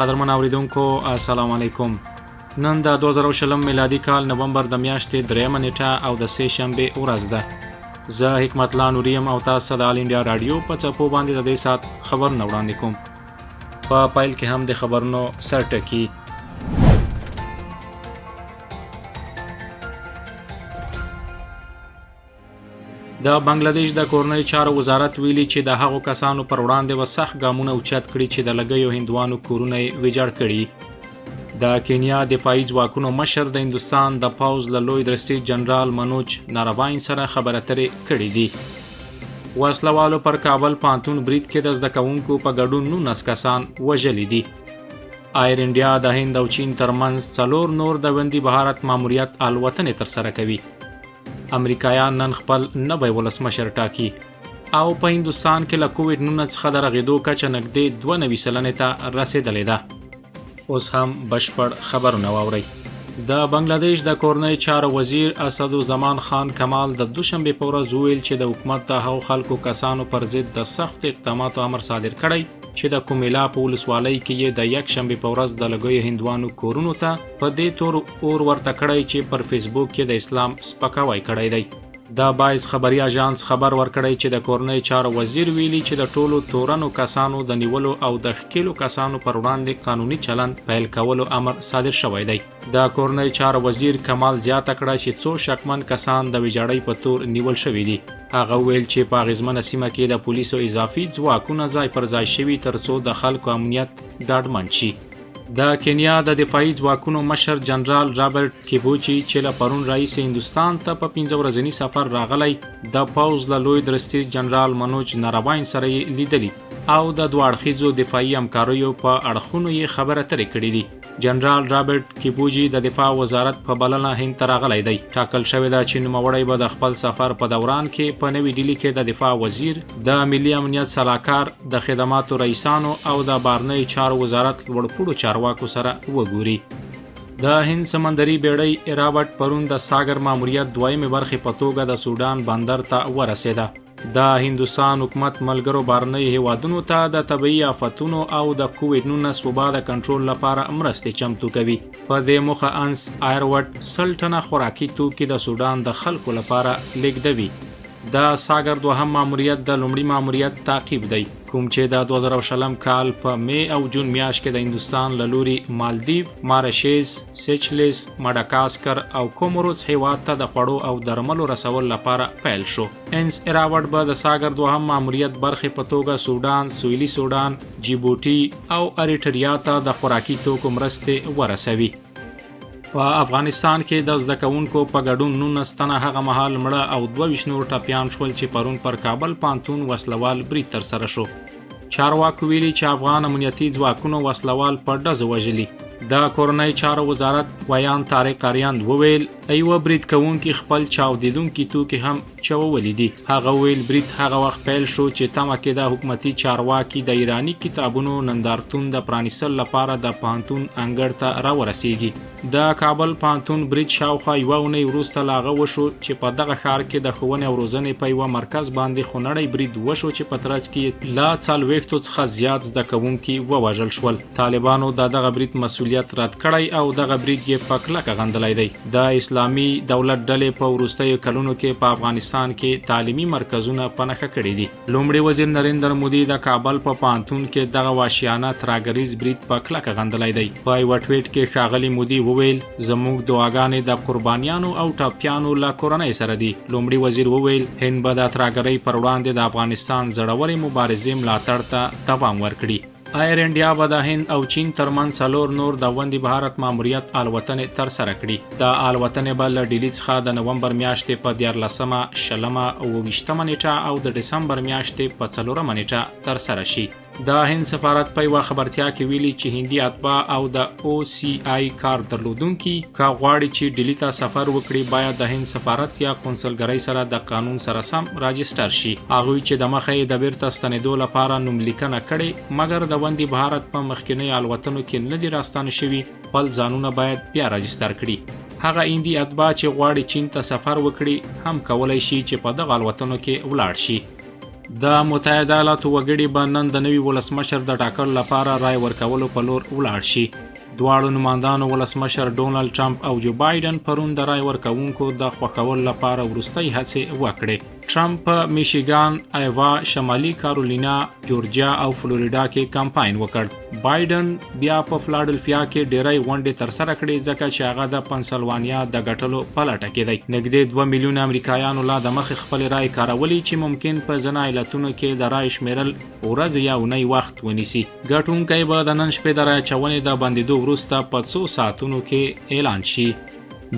قدرمن اوریدونکو السلام علیکم. نن د 2020 میلادي کال نومبر د میاشتې 3 نیټه او د سه شنبه ورځ ده. زه حکمت الله نوریم او تاسو د آل انډیا رادیو په چپو باندې د دې سات خبرونه وړاندې کوم. په پایل کې هم د خبرونو سرټکی. د بنگلاديش د کورنۍ چارو وزارت ویلي چې د هغو کسانو پر وړاندې وسخت ګامونه اوچت کړي چې د لګیو هندوانو کورونه یې ویجاړ کړي. د کینیا دفاعي ځواکونو مشر د هندوستان د پوځ له لوی درستیز جنرال منوج ناراواین سره خبرې اترې کړې دي. وسلوالو پر کابل پانتون برید کې د زده کوونکو په ګډون 19 کسان وژلي دي. ایر انډیا د هند او چین ترمنځ 4 نور د بندي بهارت ماموریت الوتنې ترسره کوي. امریکایان نن خپل نوی ولسمشر ټاکي او په هندوستان کې له کووډ-19 څخه د رغېدو کچه نږدې 92% ته رسېدلې ده. اوس هم بشپړ خبرونه واورئ. د بنگلاديش د کورنۍ چارو وزیر اسدالزمان خان کمال د دوشنبه په ورځ وویل چې د حکومت د هغو خلکو کسانو پر ضد د سخت اقداماتو امر صادر کړی چې د کومیلا په ولسوالۍ کې یې د یکشنبه په ورځ د لګیو هندوانو کورونو ته په دې تور اور ورته کړی چې پر فیسبوک کې د اسلام سپکاوی کړی دی. دا باعث خبري اژانس خبر ورکړی چې د کورنۍ چارو وزیر ویلي چې د ټولو تورنو کسانو د نیولو او د ښکېلو کسانو پر وړاندې قانوني چلند پیل کولو امر صادر شوی دی. د کورنۍ چارو وزیر کمال زیاته کړه چې څو شکمن کسان د ویجاړۍ په تور نیول شوي دي. هغه ویل چې په اغیزمنه سیمه کې د پولیسو اضافي ځواکونه ځای پر ځای شوي ترڅو د خلکو امنیت ډاډمن شي. د کینیا د دفاعي ځواکونو مشر جنرال رابرټ کیبوچي چې له پرون راهیسې هندوستان ته په 15 ورځني سفر راغلی د پوځ له لوی درستیز جنرال منوج ناراواین سره یې لیدلی او د دوه اړخیزو دفاعي همکاریو په اړخونو یې خبرې اترې کړې دي. جنرال رابرټ کیبوچي د دفاع وزارت په بلنه هند ته راغلی دی. ټاکل شوې ده چې نوموړی به د خپل سفر په دوران کې په نوې ډیلي کې د دفاع وزیر، د ملي امنیت سلاکار، د خدماتو رئیسانو او د بهرنیو چارو وزارت لوړپوړو چارواکو سره وګوري. د هند سمندري بیړۍ ایراوت پرون د ساګر ماموریت دویمې برخې په توګه د سودان بندر ته ورسېده. د هندوستان حکومت ملګرو بهرنیو هیوادونو ته د طبیعي آفتونو او د کووډ-19 وبا د کنټرول لپاره مرستې چمتو کوي. په دې موخه انس ایروټ 100 ټنه خوراکي توکي د سودان د خلکو لپاره لیږدوي. د ساګر دوهم ماموریت د لومړي ماموریت تعقیب دی، کوم چې د 2020 کال په می او جون میاشت کې د هندوستان له لوري مالدیو، ماریشیز، سیچلیس، ماډاګاسکر او کوموروس هیواد ته د خوړو او درملو رسول لپاره پیل شو. انس ایراوت به د ساګر دوهم ماموریت برخې په توګه سودان، سویلي سودان، جیبوټي او اریټریا ته د خوراکي توکو مرستې ورسوي. په افغانستان کې د زده کوونکو په ګډون 19 تنه هغه مهال مړه او 22 نور ټپیان شول چې پرون پر کابل پانتون وسلوال برید ترسره شو. چارواکو ویلي چې افغان امنیتي ځواکونو وسلوال په ډزو وژلي. د کورنۍ چارو وزارت ویان طارق آریان وویل ایوه برید کوونکي خپل چاودیدونکي توکي هم چوولي دي. هغه ویل برید هغه وخت پیل شو چې تمه کېده حکومتي چارواکي د ایراني کتابونو نندارتون د پرانیستل لپاره د پانتون انګړ ته راورسیږي. د کابل پانتون برید شاوخوا یوه اونۍ وروسته له هغه وشو چې په دغه ښار کې د ښوونې او روزنې په یوه مرکز باندې خونړی برید وشو چې په ترڅ کې له 40 څخه زیات زده کوونکي ووژل شول. طالبانو د دغه برید مسؤلیت رد کړی او دغه برید یې په کلکه غندلی دی. د اسلامي دولت ډلې په وروستیو کلونو کې په افغانستان کې تعلیمي مرکزونه په نښه کړي دي. لومړي وزیر نریندر مودي د کابل په پانتون کې دغه وحشیانه ترهګریز برید په کلکه غندلی دی. په یوه ټویټ کې ښاغلي مودي وویل زموږ دعاګانې د قربانیانو او ټپیانو له کورنۍ سره دي. لومړي وزیر وویل هند به د ترهګرۍ پر وړاندې د افغانستان زړورې مبارزې ملاتړ ته دوام ورکړي. ایر انډیا به د هند او چین ترمنځ 4 نور د بندي بهارت ماموریت الوتنې ترسره کړي. د الوتنې به له ډیلي څخه د نومبر میاشتې په 14مه، 20مه او 20مه نیټه او د ډسمبر میاشتې په 4مه نیټه ترسره شي. د هند سفارت په یوه خبرتیا کې ویلي چې هندي اتباع او د OCI کار درلودونکي که غواړي چې ډیلي ته سفر وکړي باید د هند سفارت یا قونسلګرۍ سره د قانون سره سم راجستر شي. هغوی چې د مخه یې د بیرته ستنېدو لپاره نوملیکنه کړې مګر د بندي بهارت په مخکینی الوتنو کې نه دي راستانه شوي خپل ځانونه باید بیا راجستر کړي. هغه هندي اتباع چې غواړي چین ته سفر وکړي هم کولی شي چې په دغه الوتنو کې ولاړ شي. د متحده ایالاتو وګړي به نن د نوي ولسمشر د ټاکلو لپاره رای ورکولو په لور ولاړ شي. دواړو نمایندانو ولسمشر ډونالد ټرمپ او جو بایدن پرون د رای ورکوونکو د خوښولو لپاره وروستۍ هڅې وکړې. ټرمپ په میشیګان، ایوا، شمالي کارولینا، جورجیا او فلوریډا کې کمپاین وکړ. بایدن بیا په فلاډلفیا کې ډیری غونډې ترسره کړې ځکه چې هغه د پنسلوانیا د ګټلو په لټه کې دی. نږدې 2 میلیونه امریکایانو لا د مخې خپل رای کارولی چې ممکن په ځینو ایالتونو کې د رای شمیرل ورځ یا اونۍ وخت ونیسي. ګټونکی به د نن شپې د رای اچونې د بندېدو وروسته په 2 ساعتونو کې اعلان شي.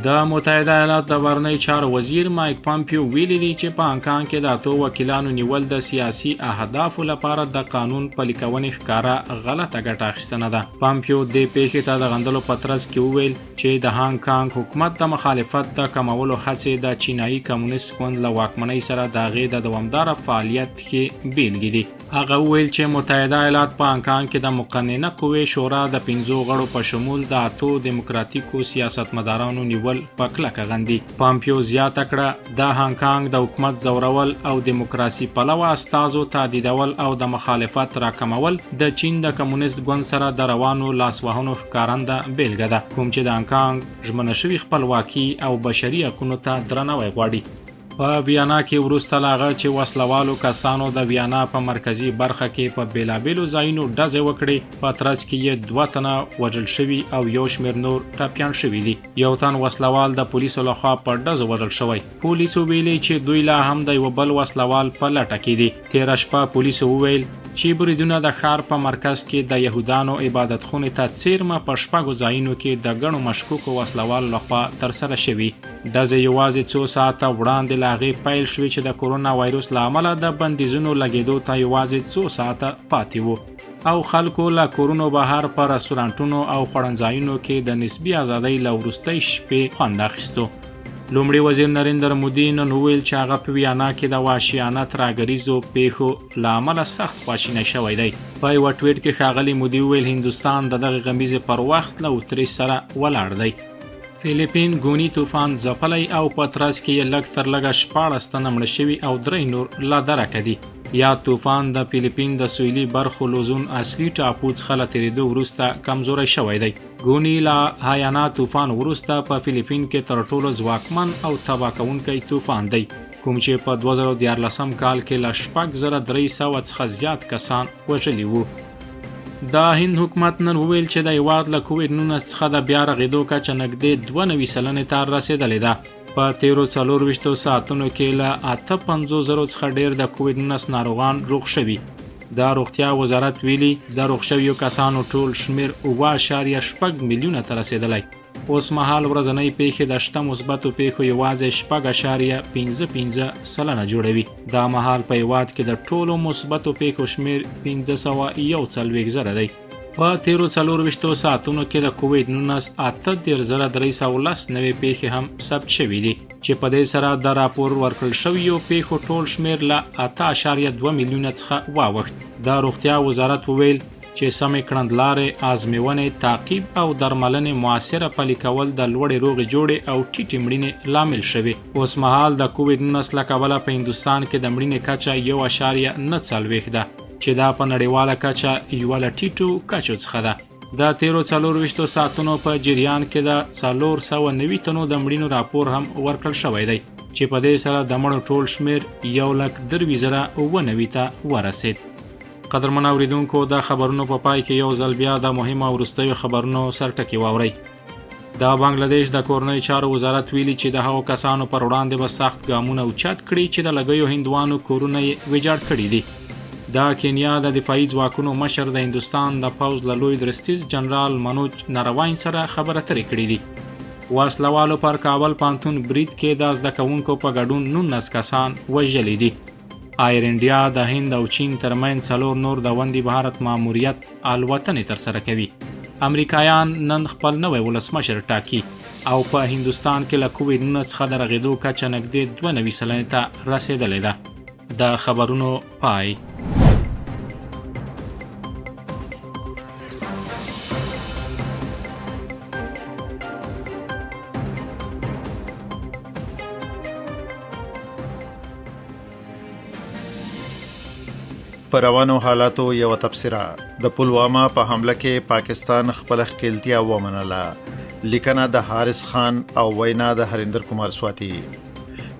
د متحده ایالاتو د بهرنیو چارو وزیر مایک پامپیو ویلي دی چې په هانګ کې د 8 وکیلانو نیول د سیاسي اهدافو لپاره د قانون پلي کونې ښکاره غلطه ګټه اخیستنه ده. پامپیو دې پیښې ته د غندلو په ترڅ کې وویل چې د هانګ کانګ حکومت د مخالفت د کمولو هڅې د چینایي کمونیست ګوند له واکمنۍ سره د هغې د دوامداره فعالیت کې بیلګې دي. هغه وویل چې متحده ایالات په هانګ کانګ کې د مقننه قوې شورا د 15 غړو په شمول د 8 دیموکراتیکو سیاستمدارانو نیول په کلکه غندي. پامپیو زیاته کړه د هانګ کانګ د حکومت زورول او دیموکراسي پلوه استازو تهدیدول او د مخالفت راکمول د چین د کمونیست ګوند سره د روانو لاسوهنو ښکارنده بیلګه ده، کوم چې د هانګ کانګ ژمنه شوي خپلواکي او بشري حقونو ته درناوی غواړي. په ویانا کې وروسته له هغه چې وسلوالو کسانو د ویانا په مرکزي برخه کې په بیلابیلو ځایونو ډزې وکړې، په ترڅ کې یې 2 تنه وژل شوي او یو شمېر نور ټپیان شوي دي. یو تن وسلوال د پولیسو لخوا په ډزو وژل شوی. پولیسو ویلي چې دوی لا هم د یو بل وسلوال په لټه کې دي. تېره شپه پولیسو وویل چې بریدونه د ښار په مرکز کې د یهودانو عبادت خونې ته څیرمه په 6 ځایونو کې د ګڼو مشکوکو وسلوالو لخوا ترسره شوي. ډزې یوازې 2 ساعته وړاندې له هغې پیل شوې چې د کورونا وایروس له امله د بندیزونو لګېدو ته یوازې 2 ساعته پاتې وو او خلکو له کورونو بهر په رستورانټونو او خوړنځایونو کې د نسبي ازادۍ له وروستۍ شپې خوند اخیستو. لومړي وزیر نریندر مودي نن وویل چې هغه په ویانا کې د وحشیانه ترهګریزو پیښو له امله سخت خواشینی شوی دی. په یوه ټویټ کې ښاغلي مودي وویل هندوستان د دغې غمیزې پر وخت له اتریش سره ولاړ دی. فیلیپین ګونی طوفان ځپلی او په ترڅ کې یې لږ تر لږه 14 تنه مړه شوي او 3 نور لا درکه دي. یا طوفان د فیلیپین د سویلي برخو لوزون اصلي ټاپو څخه له تېرېدو وروسته کمزوری شوی دی. ګونی له هایانا طوفان وروسته په فیلیپین کې تر ټولو ځواکمن او تباه کوونکی طوفان دی، کوم چې په 2014 کال کې له 6300 څخه زیات کسان وژلي وو. د هند حکومت نن وویل چې د هیواد له کووډ-19 څخه د بیا رغېدو کچه نږدې 92 سلنې ته رسېدلې ده. په تیرو 24 ساعتونو کې له 58,000 څخه ډېر د کووډ-19 ناروغان روغ شوي. د روغتیا وزارت ویلي د روغ شویو کسانو ټول شمیر 7.6 میلیونه ته رسېدلی. اوس مهال ورځنۍ پیښې د 8 مثبتو پیښو یوازې 4.55 سلنه جوړوي. دا مهال په هیواد کې د ټولو مثبتو پیښو شمیر 541 دی. په تیرو 24 ساعتونو کې د کووډ-19 8,310 نوې پیښې هم ثبت شوي دي، چې په دې سره د راپور ورکړل شویو پیښو ټول شمیر له 8.2 میلیونه څخه واوښت. د روغتیا وزارت وویل چې سمې کړندلارې، آزموینې، تعقیب او درملنې موثره پلي کول د لوړې روغې جوړې او ټیټې مړینې لامل شوي. اوس مهال د کووډ-19 له کبله په هندوستان کې د مړینې کچه 1.9 ده، چې دا په نړیواله کچه یوه له ټیټو کچو څخه ده. د تیرو 24 ساعتونو په جریان کې د 490 تنو د مړینو راپور هم ورکړل شوی دی، چې په دې سره د مړو ټول شمیر 1,93,090 ته ورسید. قدرمن اوریدونکو، د خبرونو په پای کې یو ځل بیا د مهمو وروستیو خبرونو سرټکي واورئ. د بنگلاديش د کورنیو چارو وزارت ویلي چې د هغو کسانو پر وړاندې به سخت ګامونه اوچت کړي چې د لږیو هندوانو کورونه یې ویجاړ کړي دي. د کینیا د دفاعي ځواکونو مشر د هندوستان د پوځ له لوی درستیز جنرال منوج نراواین سره خبرې اترې کړې دي. وسلوالو پر کابل پانتون برید کې د زده کوونکو په ګډون 19 کسان وژلي دي. ایر انډیا د هند او چین ترمنځ 4 نور د وندې بھارت ماموریت الوتنې ترسره کوي. امریکایان نن خپل نوی ولسمشر ټاکي او په هندوستان کې له کووډ-19 څخه د رغېدو کچه نږدې 92 سلنې ته رسېدلې ده. د خبرونو پای. پر روانو حالاتو یو تبصره د پلوامه په حمله کې پاکستان خپل ښکیلتیا ومنله. لیکنه د حارث خان او وینا د هریندر کمار سواتی.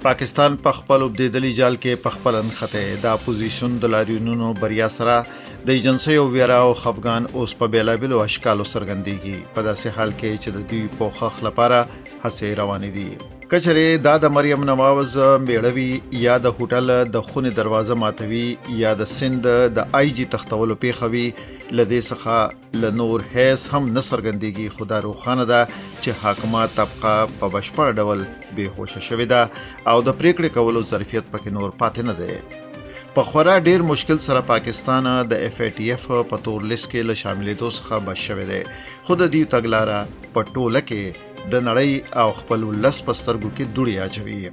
پاکستان په خپل وبدیدلی جال کې په خپل انخته د اپوزیشن د لاریونونو بریا سره د ایجنسی او ویرا او خفغان اوس په بیلابلو اشکالو سرګندېږي په داسې حال کې چې د دوی په خخ لپاره هڅې روانې دي. کچره دا د مریم نواز میړوي یا د هوټل د خونې دروازه ماتوي یا د سند د آی جی تختولو پیښوي لدې څخه ل نور هیڅ هم نه سرګندېږي. خدا روخانه ده چې حاکمه طبقه په بشپړ ډول بې هوشه شوې ده او د پریکړې کولو ظرفیت پکې نور پاتې نه دی. په خورا ډیر مشکل سره پاکستان د اف ای ټی اف په تور لیست کې له شاملېدو څخه بچ شوی دی. خود دې تګلاره په ټوله کې د نړۍ او خپل ولس په سترګو کې دوړې اچوي.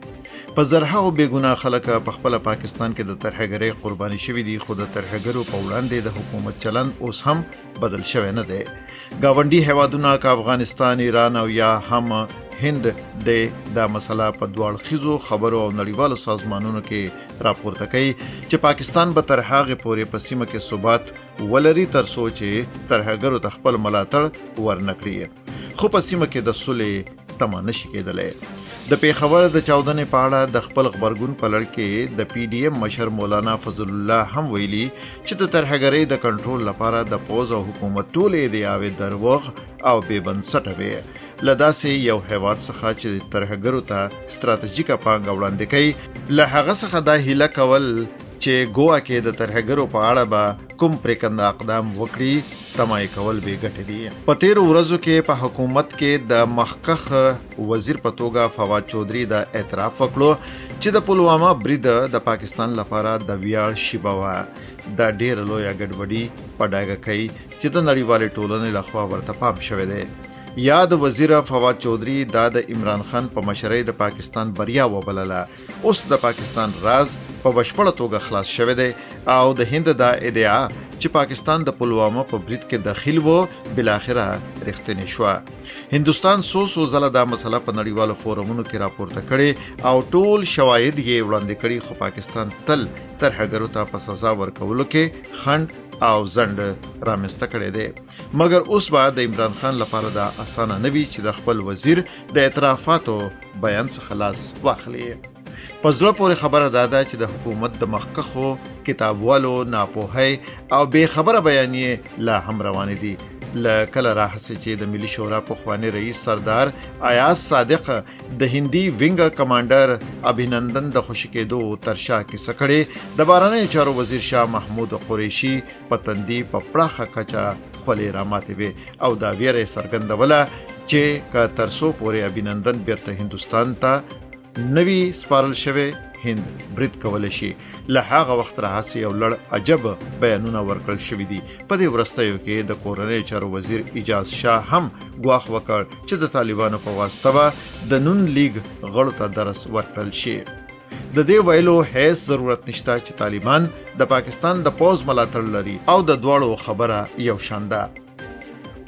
په زرهاو بېګناه خلک په خپل پاکستان کې د ترهګرۍ قرباني شوي دي، خو د ترهګرو په وړاندې د حکومت چلند اوس هم بدل شوی نه دی. گاونډي هیوادونه که افغانستان، ایران او یا هم هند دا مسله په دوړ خيزو خبرو او نړیوالو سازمانونو کې راپورته کوي چې پاکستان به تر هغه پورې په سیمه کې ثبات ولري تر څو چې ترهګرو ته خپل ملاتړ ورنکړي، خو په سیمه کې د صلح تمه نشي کېدلی. د پیښور د چاودنې په اړه د خپل خبرګون په لړ کې د پی ډی ایم مشر مولانا فضل الله هم ویلي چې د ترهګرۍ د کنټرول لپاره د پوز او حکومت ټولې دیاوې دروغ او بې بنسټه وي. لداسې یو هیواد څخه چې ترهګرو ته ستراتیژیکه پانګه وړاندې کوي، له هغه څخه دا هیله کول چې ګوا کې د ترهګرو په اړه به کوم پریکنده اقدام وکړي تمای کول به ګټه دي. په تیر ورځو کې په حکومت کې د مخکخ وزیر په توګه فواد چودھری دا اعتراف وکړو چې د پلوامه برید د پاکستان لپاره د ویاړ شیبه وه. دا ډیر لوی ګډوډي په ډاګه کوي چې د نړیوالې ټولنې لخوا ورته پام شوی دی. یاد وزیر فواد چودھری دا د عمران خان په مشرۍ د پاکستان بریا وبلله. اوس د پاکستان راز په بشپړه توګه خلاص شوی دی او د هند دا ادعا چې پاکستان د پلوامه په برید کې داخل وو بلاخره رښتینې شوه. هندستان سو ځله دا مسله په نړیوالو فورمونو کې راپورته کړي او ټول شواهد یې وړاندې کړي، خو پاکستان تل ترهګرو ته په سزا ورکولو کې خنډ او زند رامنځته کړی دی. مګر اوس به د عمران خان لپاره دا اسانه نه وي چې د خپل وزیر د اعترافاتو بیان څخه لاس واخلي. په زړه پورې خبره دا ده چې د حکومت د مخکخو کتابوالو ناپوهۍ او بې خبره بیانیې لا هم روانې دي. کله راهسې چې د ملي شورا پخوانی رئیس سردار ایاز صادق د هندي وینګ کمانډر ابھینندن د خوشی کېدو ترشا کیسه کړې، د بهرنیو چارو وزیر شاه محمود قریشي په تندي په پړخه کچا خولې راماتې وې او دا ویره څرګندوله چې که تر څو پورې ابھینندن بیرته هندوستان ته نوی سپارل شوی هند برید کولی شي. له هغه وخت راهسې یو لړ عجب بیانونه ورکړل شوي دي. په دې وروستیو کې د کورنۍ چارو وزیر اجاز شاه هم ګواښ وکړ چې د طالبانو په واسطه به د نون لیگ غړو ته درس ورکړل شي. د دې ویلو هیڅ ضرورت نشته چې طالبان د پاکستان د پوز ملاتړ لري او د دواړو خبره یو شان ده.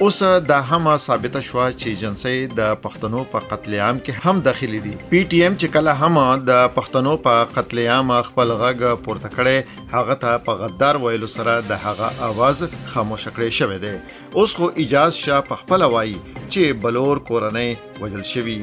اوس دا هم ثابته شوه چې ایجنسی د پښتنو په قتل عام کې هم داخلي دي. پی ټی ایم چې کله هم د پښتنو په قتل عام خپل غږ پورته کړي، هغه ته په غدار ویلو سره د هغه आवाज خاموش کړی شوی دی. اوس خو اجاز شاه په خپل وایي چې بلور کورنۍ وجل شوی،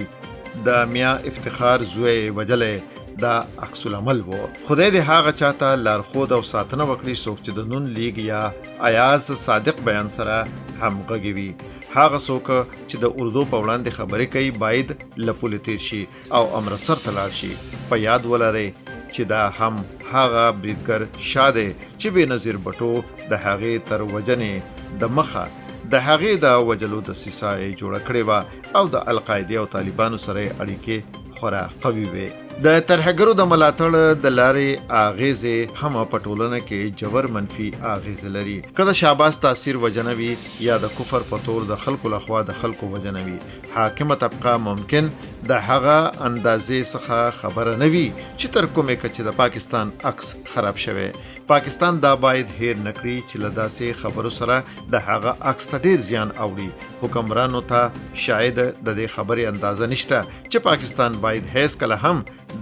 د میا افتخار زوی وجلې دا عکس العمل وو. خدای دې هغه چاته لارښود او ساتنه وکړي څوک چې د نون لیگ یا ایاز صادق بیان سره همغږي وي. هغه څوک چې د اردو په وړاندې خبرې کوي باید له پولې تیر شي او امرتسر ته لاړ شي. په یاد ولرئ چې دا هم هغه بریدګر شاه دی چې بېنظیر بټو د هغې تر وجنې د مخه د هغې د وجلو دسیسه یې جوړه کړې وه او د القاعدې او طالبانو سره اړیکې خورا قوي وي. د ترهګرو د ملاتړ د لارې اغیزې هم په ټولنه کې جبر منفي اغیز لري. که د شاباس تاثیر وجنوي یا د کفر په تور د خلکو لخوا د خلکو وجنوي، حاکمه طبقه ممکن د هغه اندازې څخه خبره نه وي چې تر کومې کچې د پاکستان عکس خراب شوی. پاکستان دا باید هیر نکړي چې له داسې خبرو سره د هغه عکس ته ډیر زیان اوړي. حکمرانو ته شاید د دې خبرې اندازه نشته چې پاکستان باید هیڅ کله هم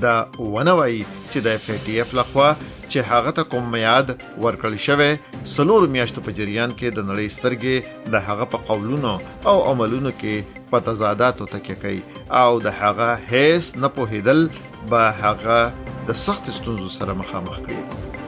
دا ونه وایي چې د FATF لخوا چې هغه ته کوم میعاد ورکړل شوی 4 میاشتو په جریان کې د نړۍ سترګې د هغه په قولونو او عملونو کې په تضاداتو تکیه کوي او د هغه هیڅ نه پوهېدل به هغه د سخت ستونزو سره مخامخ کړي.